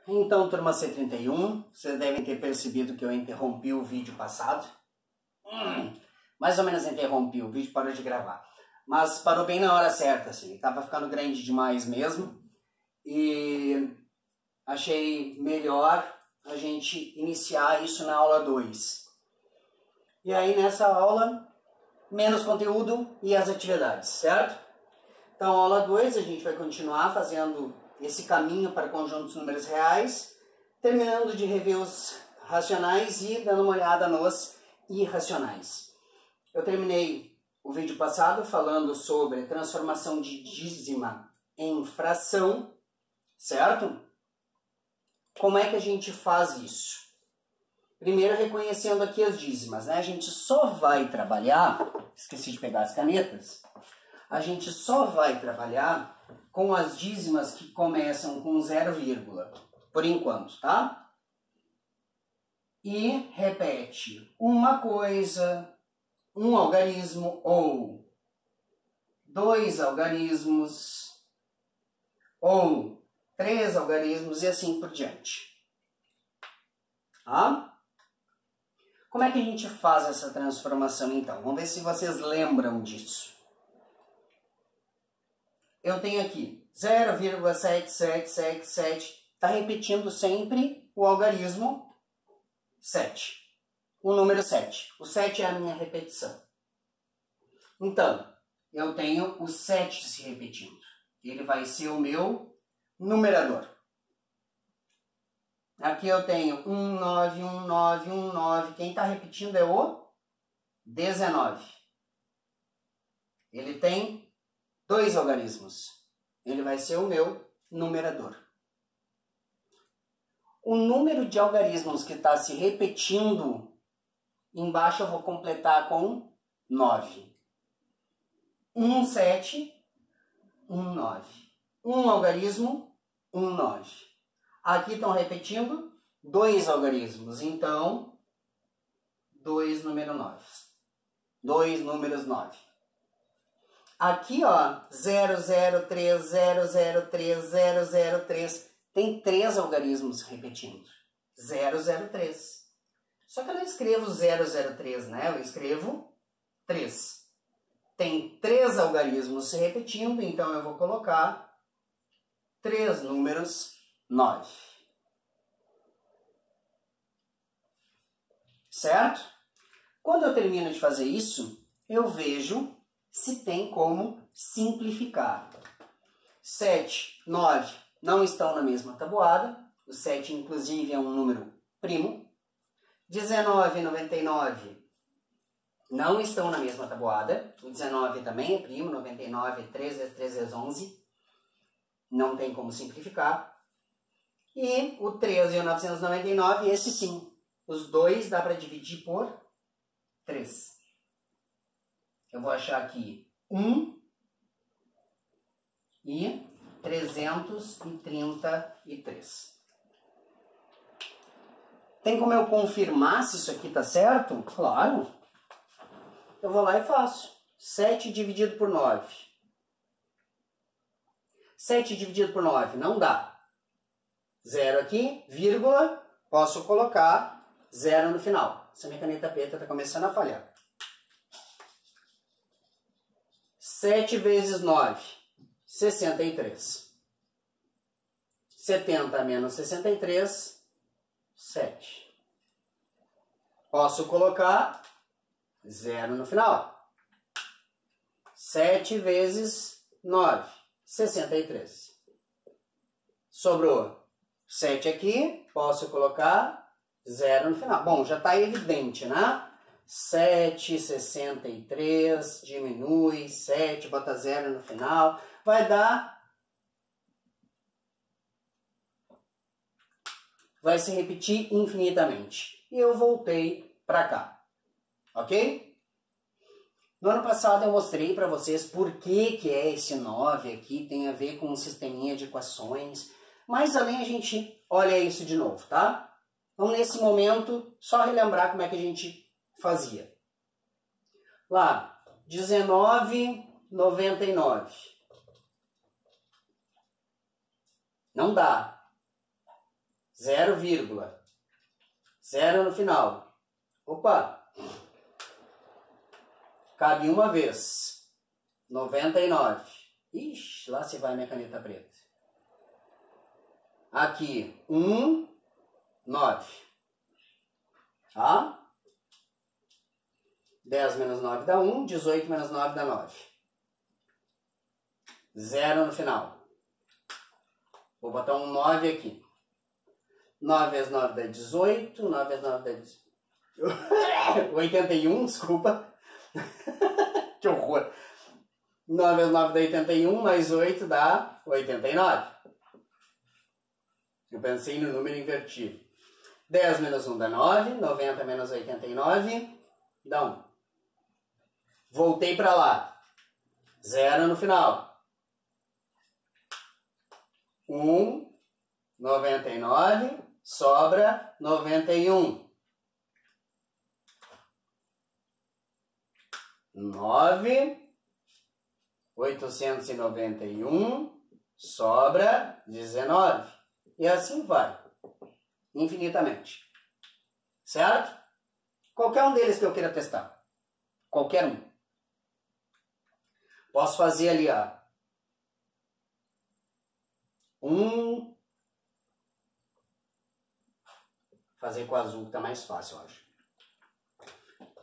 Então, turma C31, vocês devem ter percebido que eu interrompi o vídeo passado. Mais ou menos interrompi, o vídeo parou de gravar. Mas parou bem na hora certa, assim. Estava ficando grande demais mesmo. E achei melhor a gente iniciar isso na aula 2. E aí, nessa aula, menos conteúdo e as atividades, certo? Então, aula 2, a gente vai continuar fazendo esse caminho para conjuntos números reais, terminando de rever os racionais e dando uma olhada nos irracionais. Eu terminei o vídeo passado falando sobre transformação de dízima em fração, certo? Como é que a gente faz isso? Primeiro, reconhecendo aqui as dízimas, né? A gente só vai trabalhar, esqueci de pegar as canetas, a gente só vai trabalhar com as dízimas que começam com 0, por enquanto, tá? E repete uma coisa, um algarismo ou 2 algarismos ou 3 algarismos e assim por diante. Tá? Como é que a gente faz essa transformação então? Vamos ver se vocês lembram disso. Eu tenho aqui 0,7777, está repetindo sempre o algarismo 7. O número 7. O 7 é a minha repetição. Então, eu tenho o 7 se repetindo. Ele vai ser o meu numerador. Aqui eu tenho 19, 19, 19. Quem está repetindo é o 19. Ele tem 2 algarismos. Ele vai ser o meu numerador. O número de algarismos que está se repetindo, embaixo eu vou completar com 9. 1, 7, 1, 9. Um algarismo, 1, 9. Aqui estão repetindo 2 algarismos. Então, 2 número 9. 2 números 9. Aqui, ó, 003, 003, 003, tem 3 algarismos repetindo. 003. Só que eu não escrevo 003, né? Eu escrevo 3. Tem 3 algarismos se repetindo, então eu vou colocar 3 números 9. Certo? Quando eu termino de fazer isso, eu vejo se tem como simplificar. 7, 9 não estão na mesma tabuada. O 7, inclusive, é um número primo. 19 e 99 não estão na mesma tabuada. O 19 também é primo. 99 é 3 vezes 3 vezes 11. Não tem como simplificar. E o 13 e o 999, esse sim. Os dois dá para dividir por 3. Eu vou achar aqui 1 e 333. Tem como eu confirmar se isso aqui está certo? Claro. Eu vou lá e faço. 7 dividido por 9. 7 dividido por 9 não dá. 0 aqui, vírgula, posso colocar 0 no final. Essa minha caneta preta está começando a falhar. 7 vezes 9, 63. 70 menos 63, 7. Posso colocar 0 no final. 7 vezes 9, 63. Sobrou 7 aqui, posso colocar 0 no final. Bom, já está evidente, né? 7, 63, diminui, 7, bota 0 no final, vai dar, vai se repetir infinitamente. E eu voltei para cá, ok? No ano passado eu mostrei para vocês por que é esse 9 aqui, tem a ver com um sisteminha de equações, mas além a gente olha isso de novo, tá? Então nesse momento, só relembrar como é que a gente fazia. Lá, 19,99. Não dá. 0, vírgula. 0 no final. Opa! Cabe uma vez. 99. Ixi, lá se vai minha caneta preta. Aqui, 1, 9. Tá? 10 menos 9 dá 1, 18 menos 9 dá 9. 0 no final. Vou botar um 9 aqui. 9 vezes 9 dá 18, 9 vezes 9 dá 81, desculpa. Que horror. 9 vezes 9 dá 81, mais 8 dá 89. Eu pensei no número invertido. 10 menos 1 dá 9, 90 menos 89 dá 1. Voltei para lá. 0 no final. 1, 99, sobra 91. 9, 891, sobra 19. E assim vai. Infinitamente. Certo? Qualquer um deles que eu queira testar. Qualquer um. Posso fazer ali, ó. Fazer com o azul que tá mais fácil, eu acho.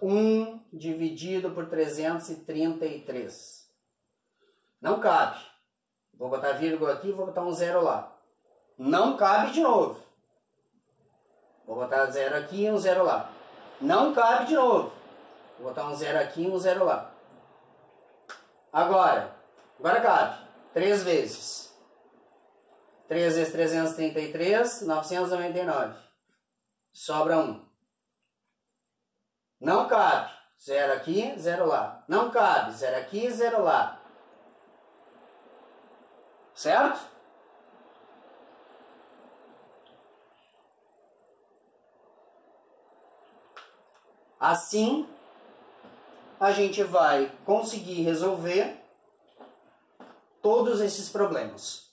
1 dividido por 333. Não cabe. Vou botar vírgula aqui e vou botar um 0 lá. Não cabe de novo. Vou botar 0 aqui e um 0 lá. Não cabe de novo. Vou botar um 0 aqui e um 0 lá. Agora cabe. 3 vezes. 3 vezes 333, 999. Sobra 1. Não cabe. 0 aqui, 0 lá. Não cabe. 0 aqui, 0 lá. Certo? Assim, a gente vai conseguir resolver todos esses problemas.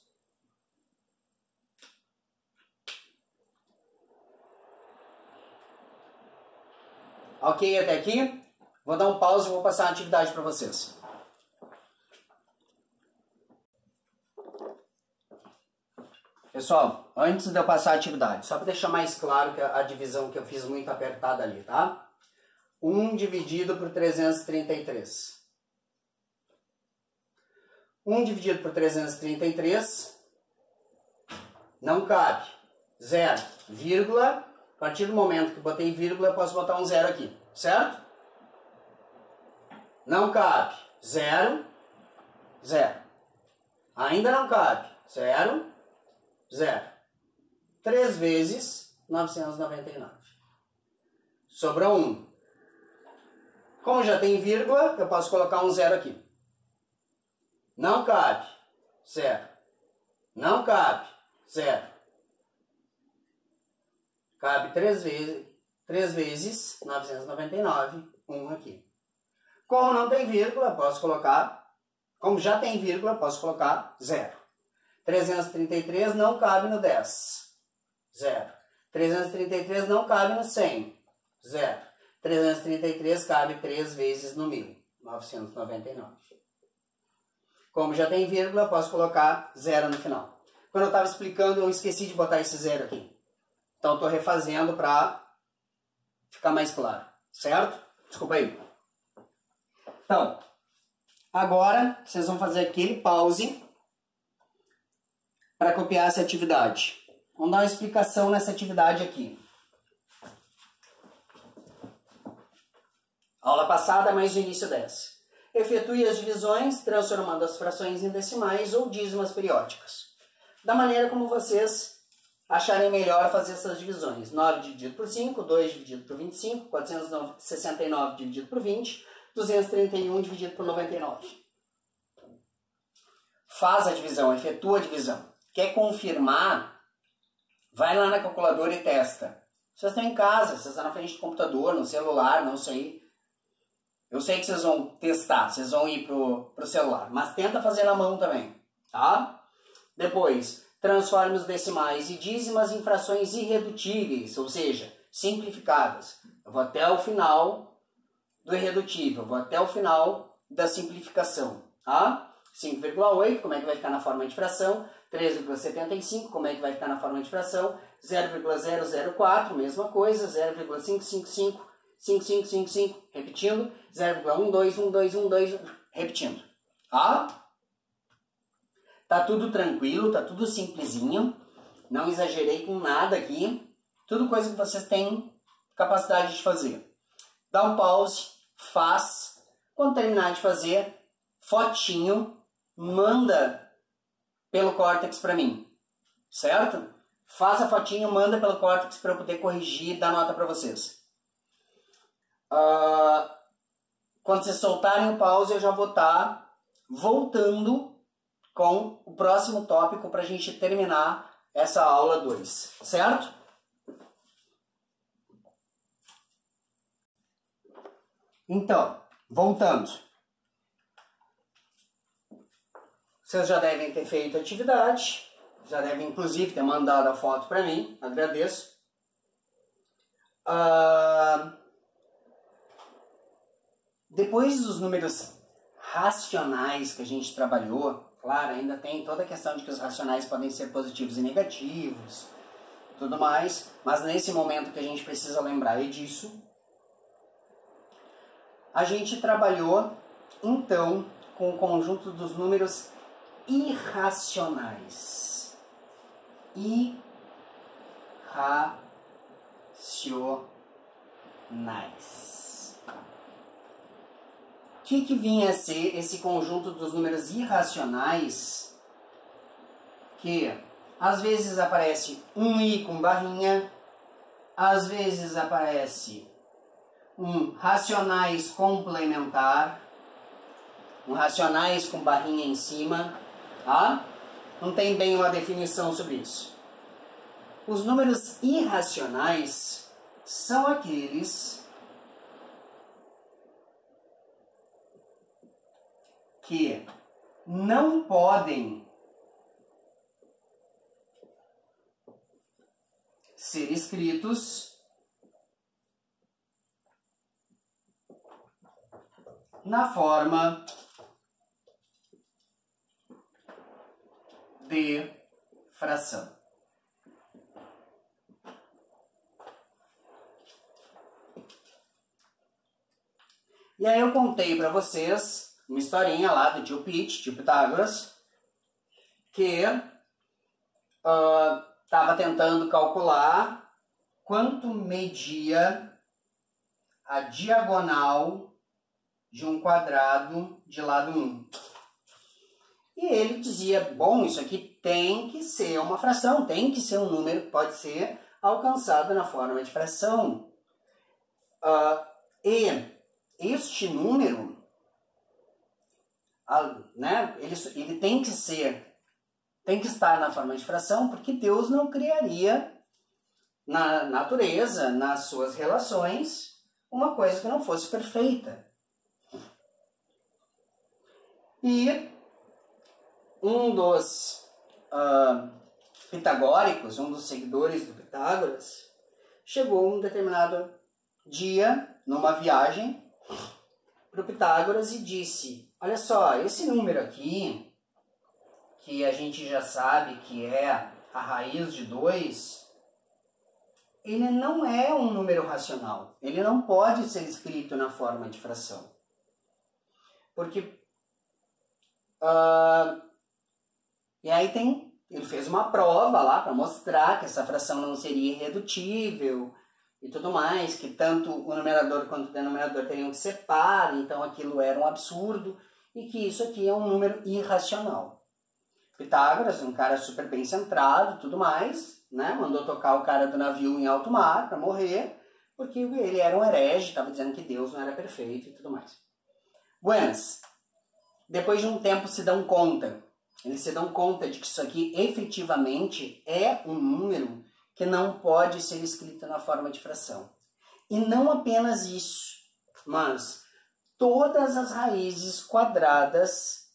Ok até aqui? Vou dar um pause e vou passar a atividade para vocês. Pessoal, antes de eu passar a atividade, só para deixar mais claro que a divisão que eu fiz muito apertada ali, tá? 1 dividido por 333. 1 dividido por 333 não cabe. 0, vírgula. A partir do momento que botei vírgula, eu posso botar um 0 aqui, certo? Não cabe. 0, 0. Ainda não cabe. 0, 0. 3 vezes 999. Sobrou 1. Como já tem vírgula, eu posso colocar um 0 aqui. Não cabe. 0. Não cabe. 0. Cabe 3 vezes 999, 1 aqui. Como não tem vírgula, posso colocar... Como já tem vírgula, posso colocar 0. 333 não cabe no 10. 0. 333 não cabe no 100. 0. 333 cabe 3 vezes no 1000. 999. Como já tem vírgula, posso colocar 0 no final. Quando eu estava explicando, eu esqueci de botar esse 0 aqui. Então, estou refazendo para ficar mais claro. Certo? Desculpa aí. Então, agora vocês vão fazer aquele pause para copiar essa atividade. Vamos dar uma explicação nessa atividade aqui. Aula passada, mais o início dessa. Efetue as divisões transformando as frações em decimais ou dízimas periódicas. Da maneira como vocês acharem melhor fazer essas divisões. 9 dividido por 5, 2 dividido por 25, 469 dividido por 20, 231 dividido por 99. Faz a divisão, efetua a divisão. Quer confirmar? Vai lá na calculadora e testa. Vocês estão em casa, vocês estão na frente do computador, no celular, não sei. Eu sei que vocês vão testar, vocês vão ir pro celular, mas tenta fazer na mão também, tá? Depois, Transforme os decimais e dízimas em frações irredutíveis, ou seja, simplificadas. Eu vou até o final do irredutível, eu vou até o final da simplificação. Tá? 5,8, como é que vai ficar na forma de fração? 3,75, como é que vai ficar na forma de fração? 0,004, mesma coisa, 0,555, 5555, repetindo, 0,121212, repetindo. Tá? Tá tudo tranquilo, tá tudo simplesinho, não exagerei com nada aqui, tudo coisa que vocês têm capacidade de fazer. Dá um pause, faz, quando terminar de fazer, fotinho, manda pelo Cortex para mim, certo? Faz a fotinho, manda pelo Cortex para eu poder corrigir e dar nota para vocês. Quando vocês soltarem o pause, eu já vou estar voltando com o próximo tópico para a gente terminar essa aula 2, certo? Então, voltando. Vocês já devem ter feito a atividade, já devem inclusive ter mandado a foto para mim, agradeço. Depois dos números racionais que a gente trabalhou, claro, ainda tem toda a questão de que os racionais podem ser positivos e negativos, tudo mais, mas nesse momento que a gente precisa lembrar é disso. A gente trabalhou, então, com o conjunto dos números irracionais. Irracionais. O que vinha a ser esse conjunto dos números irracionais? Que às vezes aparece um i com barrinha, às vezes aparece um racionais complementar, um racionais com barrinha em cima, tá? Não tem bem uma definição sobre isso. Os números irracionais são aqueles que não podem ser escritos na forma de fração. E aí eu contei para vocês uma historinha lá do tio Pete, tio Pitágoras, que estava tentando calcular quanto media a diagonal de um quadrado de lado 1. E ele dizia, bom, isso aqui tem que ser uma fração, tem que ser um número que pode ser alcançado na forma de fração. E este número, né, ele tem que estar na forma de fração, porque Deus não criaria na natureza, nas suas relações, uma coisa que não fosse perfeita. E um dos pitagóricos, um dos seguidores do Pitágoras, chegou um determinado dia, numa viagem, para o Pitágoras e disse, olha só, esse número aqui, que a gente já sabe que é a raiz de 2, ele não é um número racional. Ele não pode ser escrito na forma de fração. Porque... e aí ele fez uma prova lá para mostrar que essa fração não seria irredutível e tudo mais, que tanto o numerador quanto o denominador teriam que ser par, então aquilo era um absurdo, e que isso aqui é um número irracional. Pitágoras, um cara super bem centrado, tudo mais, né? Mandou tocar o cara do navio em alto mar para morrer, porque ele era um herege, estava dizendo que Deus não era perfeito e tudo mais. Buenas, depois de um tempo eles se dão conta de que isso aqui efetivamente é um número que não pode ser escrito na forma de fração. E não apenas isso, mas todas as raízes quadradas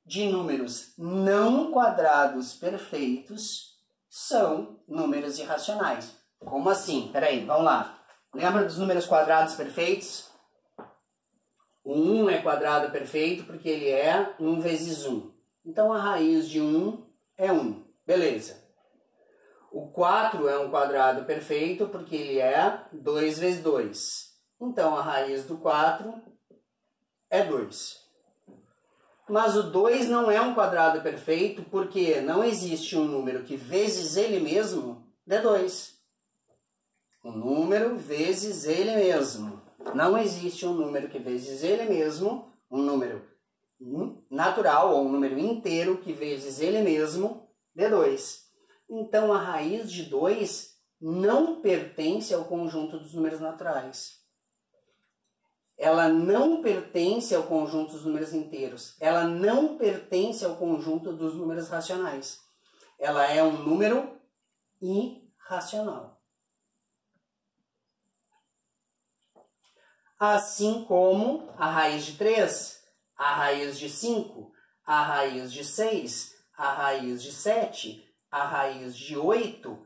de números não quadrados perfeitos são números irracionais. Como assim? Peraí, vamos lá. Lembra dos números quadrados perfeitos? O 1 é quadrado perfeito porque ele é 1 vezes 1. Então a raiz de 1 é 1. Beleza. O 4 é um quadrado perfeito porque ele é 2 vezes 2. Então a raiz do 4 é 2. Mas o 2 não é um quadrado perfeito porque não existe um número que vezes ele mesmo dê 2. Um número vezes ele mesmo. Não existe um número que vezes ele mesmo, um número natural ou um número inteiro que vezes ele mesmo dê 2. Então a raiz de 2 não pertence ao conjunto dos números naturais. Ela não pertence ao conjunto dos números inteiros. Ela não pertence ao conjunto dos números racionais. Ela é um número irracional. Assim como a raiz de 3, a raiz de 5, a raiz de 6, a raiz de 7, a raiz de 8,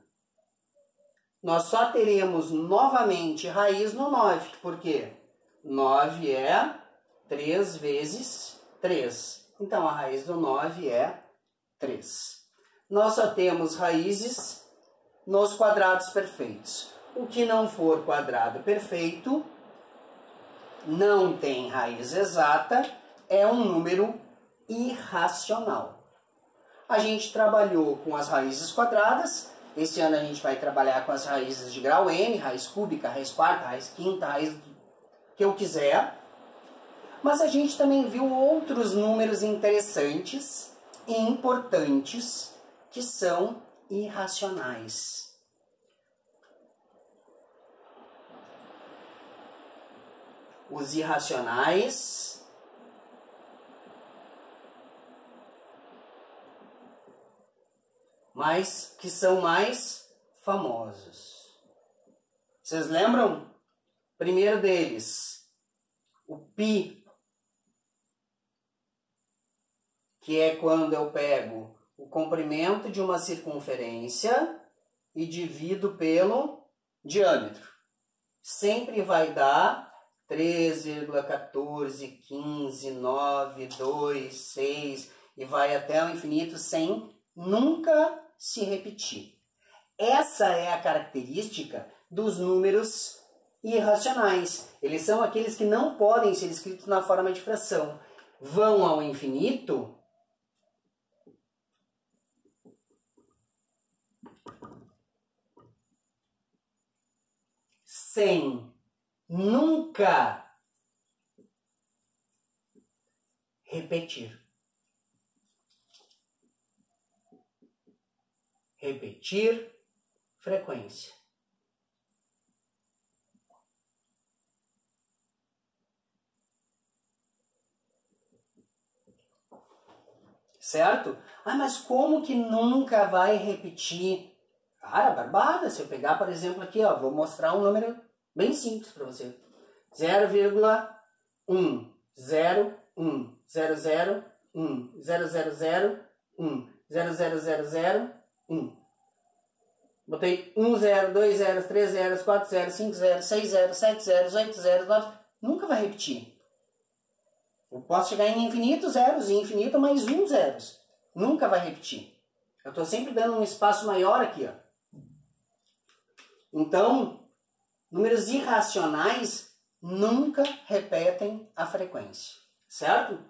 nós só teremos novamente raiz no 9. Por quê? 9 é 3 vezes 3. Então, a raiz do 9 é 3. Nós só temos raízes nos quadrados perfeitos. O que não for quadrado perfeito não tem raiz exata, é um número irracional. A gente trabalhou com as raízes quadradas. Esse ano a gente vai trabalhar com as raízes de grau n, raiz cúbica, raiz quarta, raiz quinta, raiz que eu quiser. Mas a gente também viu outros números interessantes e importantes que são irracionais. Os irracionais mas que são mais famosos. Vocês lembram? Primeiro deles, o π, que é quando eu pego o comprimento de uma circunferência e divido pelo diâmetro. Sempre vai dar 3,1415,9,2,6 e vai até o infinito sem nunca se repetir. Essa é a característica dos números irracionais. Eles são aqueles que não podem ser escritos na forma de fração. Vão ao infinito sem nunca repetir. Repetir frequência. Certo? Ah, mas como que nunca vai repetir? Cara, barbada. Se eu pegar, por exemplo, aqui, ó, vou mostrar um número bem simples para você. 0,1,0,1,000,1,000,0,000,1. Botei 1, 0, 2 zeros, 3 zeros, 4 zeros, 5 zeros, 6 zeros, 7 zeros, 8 zeros, 9. Nunca vai repetir. Eu posso chegar em infinito zeros e infinito mais 1 zeros. Nunca vai repetir. Eu estou sempre dando um espaço maior aqui, ó. Então, números irracionais nunca repetem a frequência. Certo?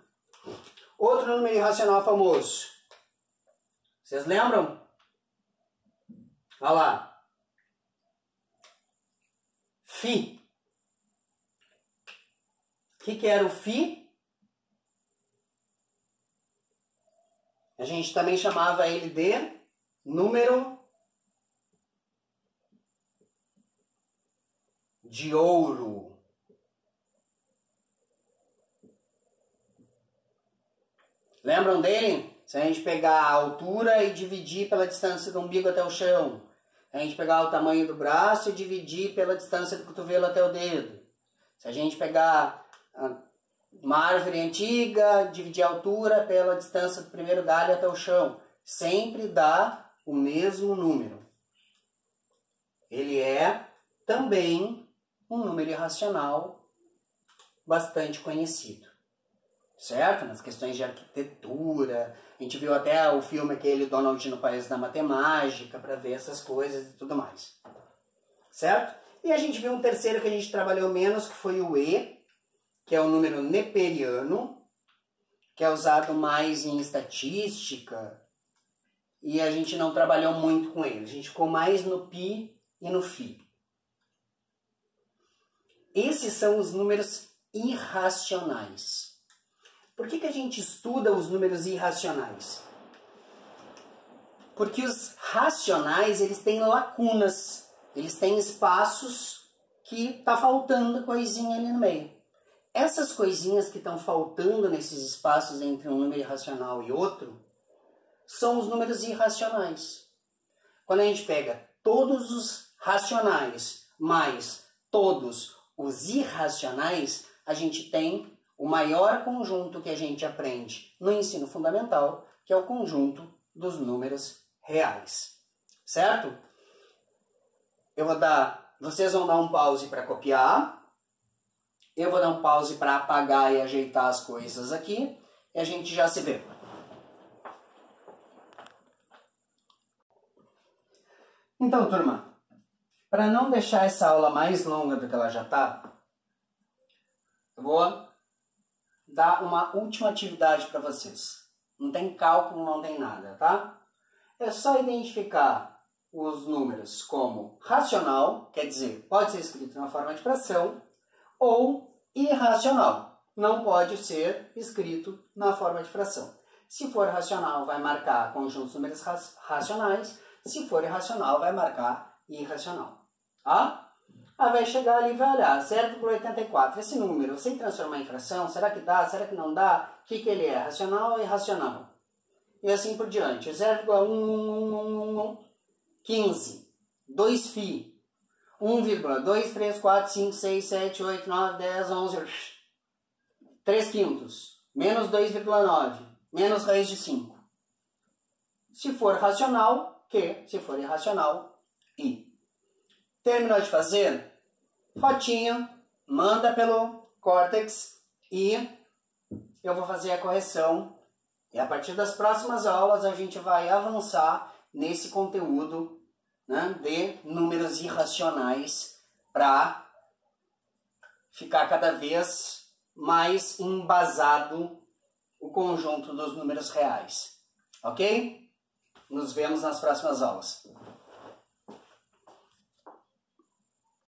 Outro número irracional famoso. Vocês lembram? Olha lá. Φ. O que era o Φ? A gente também chamava ele de número de ouro. Lembram dele? Se a gente pegar a altura e dividir pela distância do umbigo até o chão. Se a gente pegar o tamanho do braço e dividir pela distância do cotovelo até o dedo. Se a gente pegar Uma árvore antiga, dividir a altura pela distância do primeiro galho até o chão. Sempre dá o mesmo número. Ele é também um número irracional bastante conhecido. Certo? Nas questões de arquitetura, a gente viu até o filme aquele Donald no País da Matemática para ver essas coisas e tudo mais. Certo? E a gente viu um terceiro que a gente trabalhou menos, que foi o E, que é o número neperiano, que é usado mais em estatística, e a gente não trabalhou muito com ele. A gente ficou mais no pi e no fi. Esses são os números irracionais. Por que a gente estuda os números irracionais? Porque os racionais, eles têm lacunas, eles têm espaços que está faltando coisinha ali no meio. Essas coisinhas que estão faltando nesses espaços entre um número irracional e outro, são os números irracionais. Quando a gente pega todos os racionais mais todos os irracionais, a gente tem o maior conjunto que a gente aprende no ensino fundamental, que é o conjunto dos números reais. Certo? Vocês vão dar um pause para copiar. Eu vou dar um pause para apagar e ajeitar as coisas aqui. E a gente já se vê. Então, turma, para não deixar essa aula mais longa do que ela já está, eu vou dar uma última atividade para vocês. Não tem cálculo, não tem nada, tá? É só identificar os números como racional, quer dizer, pode ser escrito na forma de fração, ou irracional, não pode ser escrito na forma de fração. Se for racional, vai marcar conjuntos de números racionais. Se for irracional, vai marcar irracional. Tá? Aí vai chegar ali e vai olhar, 0,84. Esse número, sem transformar em fração, será que dá? Será que não dá? O que ele é? Racional ou irracional? E assim por diante. 0,11111, 15. 2φ. 1,2, 3, 4, 5, 6, 7, 8, 9, 10, 11. 3 quintos. Menos 2,9. Menos raiz de 5. Se for racional, Q. Se for irracional, I. Terminou de fazer? Fotinho. Manda pelo Cortex e eu vou fazer a correção. E a partir das próximas aulas a gente vai avançar nesse conteúdo, né, de números irracionais para ficar cada vez mais embasado o conjunto dos números reais. Ok? Nos vemos nas próximas aulas.